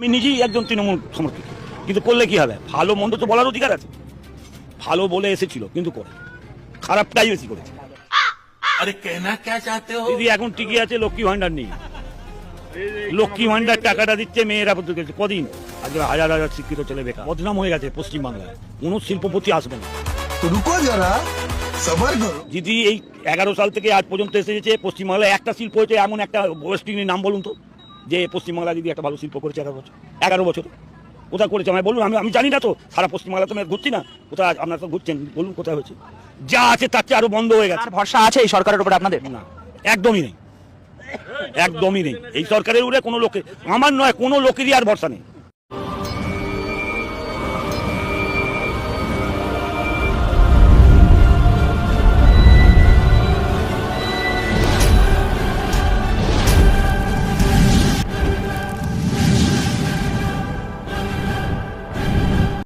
আমি নিজেই একজন তৃণমূল সমর্থক, কিন্তু করলে কি হবে? ভালো মন্দ তো বলার অধিকার আছে। ভালো বলে এসেছিল কিন্তু করে খারাপটাই বেশি করেছে। अरे कहना क्या चाहते हो? দিদি এখন টিকে আছে, লক্ষ্মী ভান্ডার নেই। লক্ষ্মী ভান্ডার টাকাটা দিচ্ছে মেয়েরা কদিন, আজকে হাজার হাজার শিক্ষিত ছেলে বেকার, বদনাম হয়ে গেছে পশ্চিমবাংলায়। কোনো শিল্পপতি আসবে না। रुको जरा सबर करो। দিদি এই 11 সাল থেকে আজ পর্যন্ত এসেছে পশ্চিমবাংলায় একটা শিল্প হয়েছে, এমন একটা ওয়েস্টিনের নাম বলুন তো, যে পশ্চিমবাংলা দিদি একটা ভালো শিল্প করেছে 11 বছর কোথায় করেছে আমায় বলুন। আমি জানি না তো, সারা পশ্চিমবাংলা তো আমি ঘুরছি না, কোথায় আপনারা তো ঘুরছেন, বলুন কোথায় হয়েছে? যা আছে তার চেয়ে আরো বন্ধ হয়ে গেছে। আর ভরসা আছে এই সরকারের উপরে আপনাদের? না, একদমই নেই, একদমই নেই। এই সরকারের উপরে কোনো লোকের, আমার নয়, কোনো লোকেরই আর ভরসা নেই।